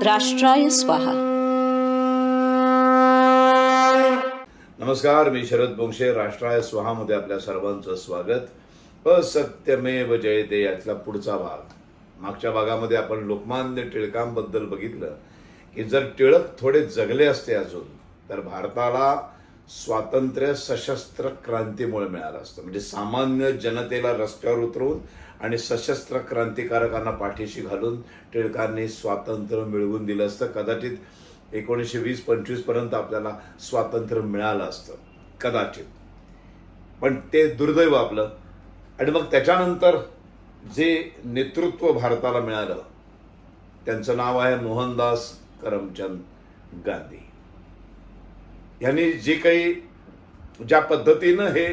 राष्ट्राय स्वाहा. नमस्कार, मी शरद बोंक्षे. राष्ट्राय स्वाहामध्ये आपल्या सर्वांचं स्वागत. असत्यमेव जयते यातला पुढचा भाग. मागच्या भागामध्ये आपण लोकमान्य टिळकांबद्दल बघितलं की जर टिळक थोडे जगले असते अजून तर भारताला स्वातंत्र्य सशस्त्र क्रांतीमुळे मिळालं असतं. म्हणजे सामान्य जनतेला रस्त्यावर उतरवून आणि सशस्त्र क्रांतिकारकांना पाठीशी घालून टिळकांनी स्वातंत्र्य मिळवून दिलं असतं. कदाचित 1920-25 पर्यंत आपल्याला स्वातंत्र्य मिळालं असतं कदाचित, पण ते दुर्दैव आपलं. आणि मग त्याच्यानंतर जे नेतृत्व भारताला मिळालं त्यांचं नाव आहे मोहनदास करमचंद गांधी. यांनी जे काही ज्या पद्धतीनं हे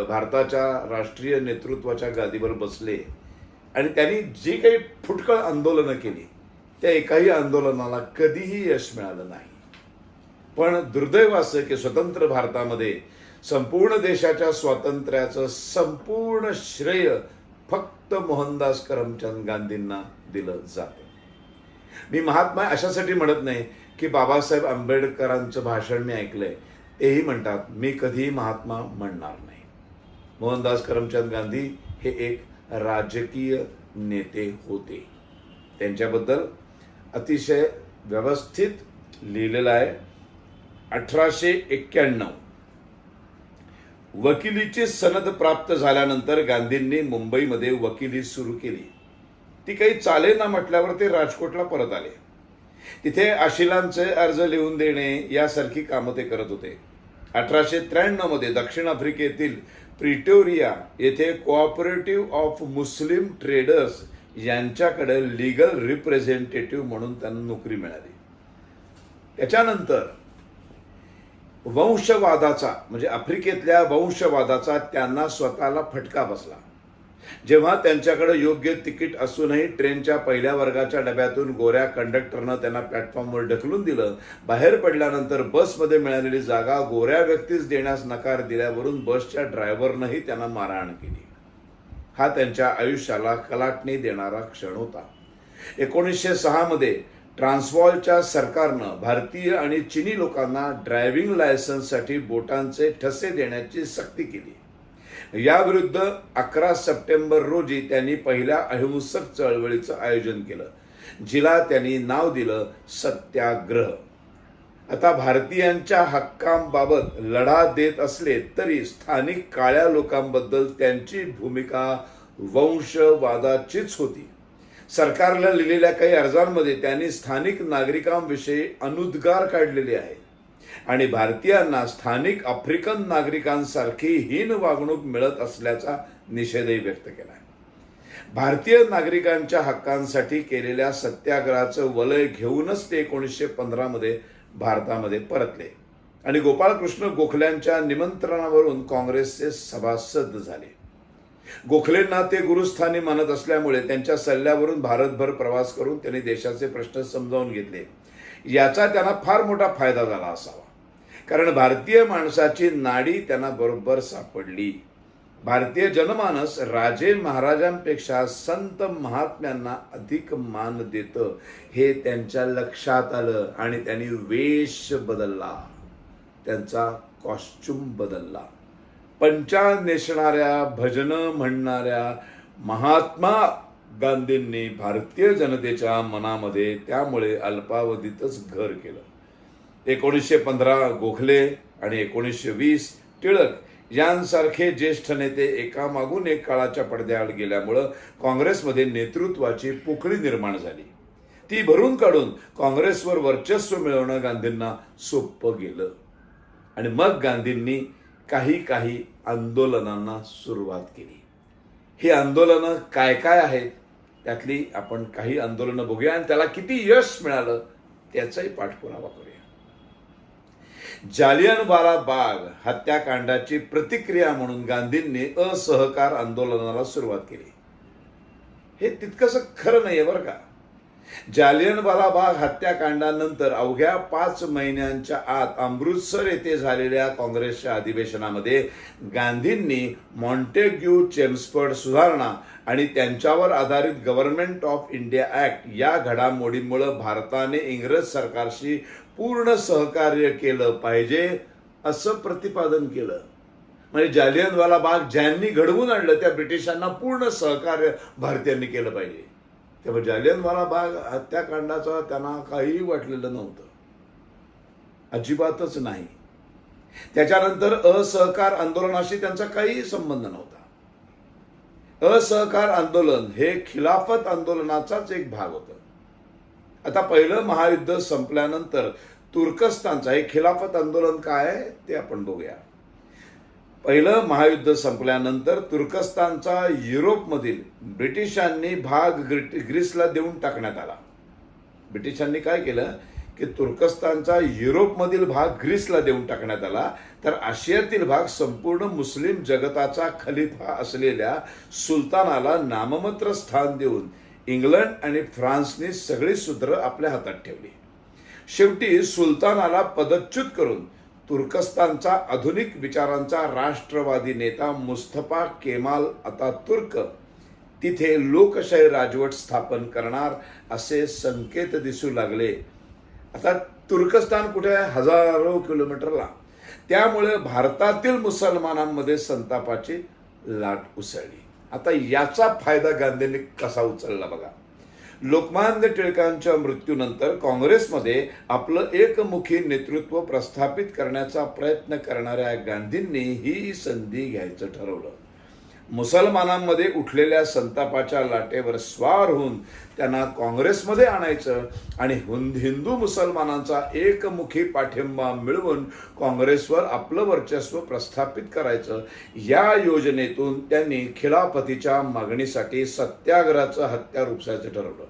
भारताच्या राष्ट्रीय नेतृत्वाच्या गादीवर बसले आणि त्यांनी जी काही फुटकळ आंदोलनं केली त्या एकाही आंदोलनाला कधीही यश मिळालं नाही. पण दुर्दैव असं की स्वतंत्र भारतामध्ये संपूर्ण देशाच्या स्वातंत्र्याचं संपूर्ण श्रेय फक्त मोहनदास करमचंद गांधींना दिलं जातं. मी महात्मा अशासाठी म्हणत नाही की बाबासाहेब आंबेडकरांचं भाषण मी ऐकलंय, तेही म्हणतात मी कधीही महात्मा म्हणणार नाही. मोहनदास करमचंद गांधी हे एक राजकीय नेते होते. त्यांच्याबद्दल अतिशय व्यवस्थित लिहिलेलं आहे. 1891 वकिलीची सनद प्राप्त झाल्यानंतर गांधींनी मुंबईमध्ये वकिली सुरू केली. ती काही चालेना म्हटल्यावर ते राजकोटला परत आले. तिथे आशिलांचे अर्ज लिहून देणे यासारखी कामं ते करत होते. 1893 मध्ये दक्षिण आफ्रिकेतील प्रिटोरिया येथे कोऑपरेटिव्ह ऑफ मुस्लिम ट्रेडर्स यांच्याकडे लीगल रिप्रेझेंटेटिव्ह म्हणून त्यांना नोकरी मिळाली. त्याच्यानंतर वंशवादाचा म्हणजे आफ्रिकेतल्या वंशवादाचा त्यांना स्वतःला फटका बसला. जेव्हा त्यांच्याकडे योग्य तिकीट असूनही ट्रेनच्या पहिल्या वर्गाच्या डब्यातून गोऱ्या कंडक्टरनं त्यांना प्लॅटफॉर्मवर ढकलून दिलं. बाहेर पडल्यानंतर बसमध्ये मिळालेली जागा गोऱ्या व्यक्तीस देण्यास नकार दिल्यावरून बसच्या ड्रायव्हरनंही त्यांना मारहाण केली. हा त्यांच्या आयुष्याला कलाटणी देणारा क्षण होता. 1906 मध्ये ट्रान्सवॉलच्या सरकारनं भारतीय आणि चिनी लोकांना ड्रायव्हिंग लायसन्ससाठी बोटांचे ठसे देण्याची सक्ती केली. याविरुद्ध 11 सप्टेंबर रोजी त्यांनी पहिल्या अहिंसक चळवळीचं आयोजन केलं, जिला त्यांनी नाव दिलं सत्याग्रह. आता भारतीयांच्या हक्कांबाबत लढा देत असले तरी स्थानिक काळ्या लोकांबद्दल त्यांची भूमिका वंशवादाचीच होती. सरकारला लिहिलेल्या काही अर्जांमध्ये त्यांनी स्थानिक नागरिकांविषयी अनुद्गार काढलेले आहेत आणि भारतीयांना स्थानिक आफ्रिकन नागरिकांसारखी हीन वागणूक मिळत असल्याचा निषेधही व्यक्त केला. भारतीय नागरिकांच्या हक्कांसाठी केलेल्या सत्याग्रहाचं वलय घेऊनच ते 1915 मध्ये भारतामध्ये परतले आणि गोपाळकृष्ण गोखल्यांच्या निमंत्रणावरून काँग्रेसचे सभासद झाले. गोखलेंना ते गुरुस्थानी मानत असल्यामुळे त्यांच्या सल्ल्यावरून भारतभर प्रवास करून त्यांनी देशाचे प्रश्न समजावून घेतले. याचा त्यांना फार मोठा फायदा झाला असावा, कारण भारतीय माणसाची नाडी त्यांना बरोबर सापडली. भारतीय जनमानस राजे महाराजांपेक्षा संत महात्म्यांना अधिक मान देतं हे त्यांच्या लक्षात आलं आणि त्यांनी वेश बदलला, त्यांचा कॉस्ट्यूम बदलला. पंचा नेसणाऱ्या भजनं म्हणणाऱ्या महात्मा गांधींनी भारतीय जनतेच्या मनामध्ये त्यामुळे अल्पावधीतच घर केलं. 1915 गोखले आणि 1920 टिळक यांसारखे ज्येष्ठ नेते एकामागून एक काळाच्या पडद्याआड गेल्यामुळं काँग्रेसमध्ये नेतृत्वाची पोकळी निर्माण झाली. ती भरून काढून काँग्रेसवर वर्चस्व मिळवणं गांधींना सोपं गेलं आणि मग गांधींनी काही आंदोलनांना सुरुवात केली. ही आंदोलनं काय काय आहेत त्यातली आपण काही आंदोलनं बघूया आणि त्याला किती यश मिळालं त्याचाही पाठपुरावा करूया. जालियनवाला बाग हत्याकांडाची प्रतिक्रिया म्हणून गांधींनी असहकार आंदोलनाला सुरुवात केली. हे तितकंसं खरं नाहीये बरं का. जालियनवाला बाग हत्याकांडानंतर अवघ्या 5 महिन्यांच्या आत अमृतसर येथे झालेल्या काँग्रेसच्या अधिवेशनामध्ये गांधींनी मॉन्टेग्यू चेम्सफोर्ड सुधारणा आणि त्यांच्यावर आधारित गव्हर्नमेंट ऑफ इंडिया ॲक्ट या घडामोडींमुळे भारताने इंग्रज सरकारशी पूर्ण सहकार्य केलं पाहिजे असं प्रतिपादन केलं. म्हणजे जालियनवाला बाग ज्यांनी घडवून आणलं त्या ब्रिटिशांना पूर्ण सहकार्य भारतीयांनी केलं पाहिजे. तेव्हा जालियनवाला बाग हत्याकांडाचा त्यांना काहीही वाटलेलं नव्हतं, अजिबातच नाही. त्याच्यानंतर असहकार आंदोलनाशी त्यांचा काहीही संबंध नव्हता. असहकार आंदोलन हे खिलाफत आंदोलनाचाच एक भाग होतं. आता पहिलं महायुद्ध संपल्यानंतर तुर्कस्तानचा हे खिलाफत आंदोलन काय आहे ते आपण बघूया. पहिलं महायुद्ध संपल्यानंतर तुर्कस्तानचा युरोपमधील ब्रिटिशांनी भाग ग्रीसला देऊन टाकण्यात आला. ब्रिटिशांनी काय केलं की तुर्कस्तानचा युरोपमधील भाग ग्रीसला देऊन टाकण्यात आला, तर आशियातील भाग संपूर्ण मुस्लिम जगताचा खलिफा असलेल्या सुलतानाला नाममात्र स्थान देऊन इंग्लंड आणि फ्रान्सने सगळी सूत्र आपल्या हातात ठेवली. शेवटी सुलतानाला पदच्युत करून तुर्कस्तानचा आधुनिक विचारांचा राष्ट्रवादी नेता मुस्तफा केमाल अतातुर्क तिथे लोकशाही राजवट स्थापन करणार असे संकेत दिसू लागले. आता तुर्कस्तान कुठे आहे? हजारो किलोमीटरला. त्यामुळे भारतातील मुसलमानांमध्ये संतापाची लाट उसळली. आता याचा फायदा गांधींनी कसा उचलला बघा. लोकमान्य टिळकांच्या मृत्यूनंतर काँग्रेसमध्ये आपलं एकमुखी नेतृत्व प्रस्थापित करण्याचा प्रयत्न करणाऱ्या गांधींनी ही संधी घ्यायचं ठरवलं. मुसलमानांमध्ये उठलेल्या संतापाच्या लाटेवर स्वार होऊन त्यांना काँग्रेसमध्ये आणायचं आणि हिंदू मुसलमानांचा एकमुखी पाठिंबा मिळवून काँग्रेसवर आपलं वर्चस्व प्रस्थापित करायचं. या योजनेतून त्यांनी खिलाफतीच्या मागणीसाठी सत्याग्रहाचं हत्यार उपसायचं ठरवलं.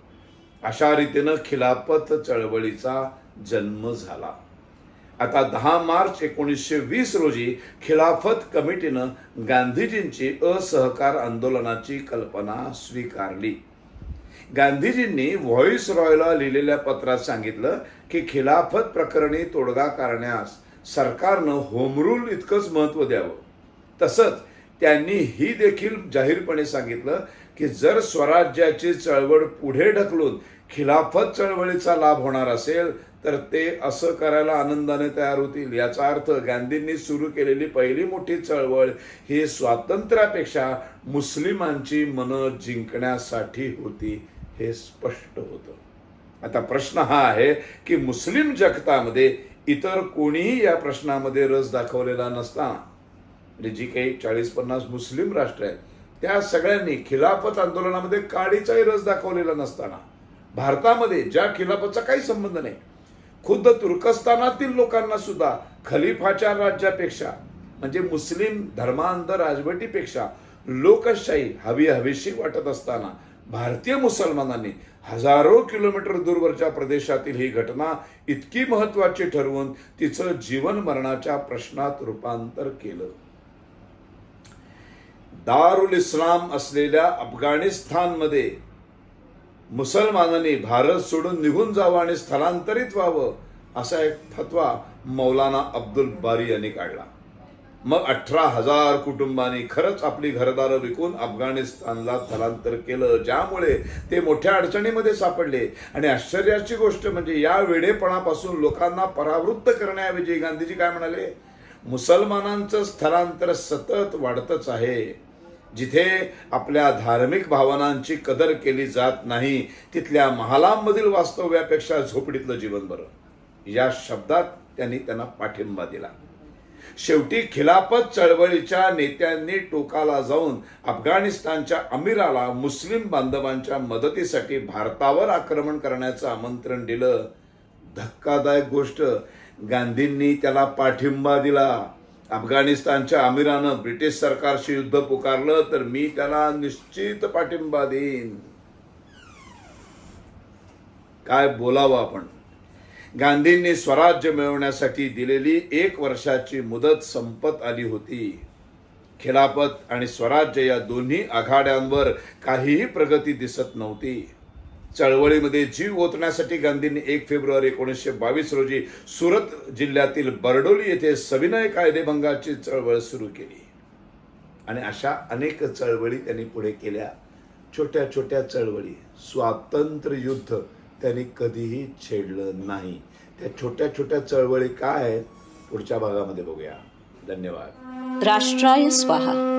अशा रीतीनं खिलाफत चळवळीचा जन्म झाला. आता 10 मार्च 1920 रोजी खिलाफत कमिटीनं गांधीजींची असहकार आंदोलनाची कल्पना स्वीकारली. गांधीजींनी व्हॉइस रॉयला लिहिलेल्या पत्रात सांगितलं की खिलाफत प्रकरणी तोडगा काढण्यास सरकारनं होम रूल इतकंच महत्त्व द्यावं. तसंच त्यांनी ही देखील जाहीरपणे सांगितलं की जर स्वराज्याची चळवळ पुढे ढकलून खिलाफत चळवळीचा लाभ होणार असेल तर ते असं करायला आनंदाने तयार होतील. याचा अर्थ गांधींनी सुरू केलेली पहिली मोठी चळवळ ही स्वातंत्र्यापेक्षा मुस्लिमांची मनं जिंकण्यासाठी होती, हे स्पष्ट होतं. आता प्रश्न हा आहे की मुस्लिम जगतामध्ये इतर कोणीही या प्रश्नामध्ये रस दाखवलेला नसताना, म्हणजे जी काही 40-50 मुस्लिम राष्ट्र आहेत त्या सगळ्यांनी खिलाफत आंदोलनामध्ये काडीचाही रस दाखवलेला नसताना, भारतामध्ये ज्या खिलाफतचा काही संबंध नाही, खुद्द तुर्कस्तानातील लोकांना सुद्धा खलिफाच्या राज्यापेक्षा म्हणजे मुस्लिम धर्मांध राजवटीपेक्षा लोकशाही हवीशी वाटत असताना भारतीय मुसलमानांनी हजारो किलोमीटर दूरवरच्या प्रदेशातील ही घटना इतकी महत्त्वाची ठरवून तिचं जीवन मरणाच्या प्रश्नात रूपांतर केलं. दारुल इस्लाम असलेल्या अफगाणिस्तानमध्ये मुसलमानांनी भारत सोडून निघून जावं आणि स्थलांतरित व्हावं असा एक फतवा मौलाना अब्दुल बारी यांनी काढला. मग 18,000 कुटुंबांनी खरंच आपली घरदारं विकून अफगाणिस्तानला स्थलांतर केलं, ज्यामुळे ते मोठ्या अडचणीमध्ये सापडले. आणि आश्चर्याची गोष्ट म्हणजे या वेडेपणापासून लोकांना परावृत्त करण्याऐवजी गांधीजी काय म्हणाले, मुसलमानांचं स्थलांतर सतत वाढतच आहे. जिथे आपल्या धार्मिक भावनांची कदर केली जात नाही तिथल्या महालांमधील वास्तव्यापेक्षा झोपडीतलं जीवन बरं, या शब्दात त्यांनी त्यांना पाठिंबा दिला. शेवटी खिलाफत चळवळीच्या नेत्यांनी टोकाला जाऊन अफगाणिस्तानच्या अमीराला मुस्लिम बांधवांच्या मदतीसाठी भारतावर आक्रमण करण्याचं आमंत्रण दिलं. धक्कादायक गोष्ट, गांधींनी त्याला पाठिंबा दिला. अफगाणिस्तानच्या अमीरानं ब्रिटिश सरकारशी युद्ध पुकारलं तर मी त्याला निश्चित पाठिंबा देईन. काय बोलावं आपण. गांधींनी स्वराज्य मिळवण्यासाठी दिलेली 1 वर्षाची मुदत संपत आली होती. खिलाफत आणि स्वराज्य या दोन्ही आघाड्यांवर काहीही प्रगती दिसत नव्हती. चळवळीमध्ये जीव ओतण्यासाठी गांधींनी 1 फेब्रुवारी 1922 रोजी सुरत जिल्ह्यातील बरडोली येथे सविनय कायदेभंगाची चळवळ सुरू केली आणि अशा अनेक चळवळी त्यांनी पुढे केल्या. छोट्या छोट्या चळवळी. स्वातंत्र्य युद्ध त्यांनी कधीही छेडलं नाही. त्या छोट्या छोट्या चळवळी काय आहेत पुढच्या भागामध्ये बघूया. धन्यवाद. राष्ट्राय स्वाहा.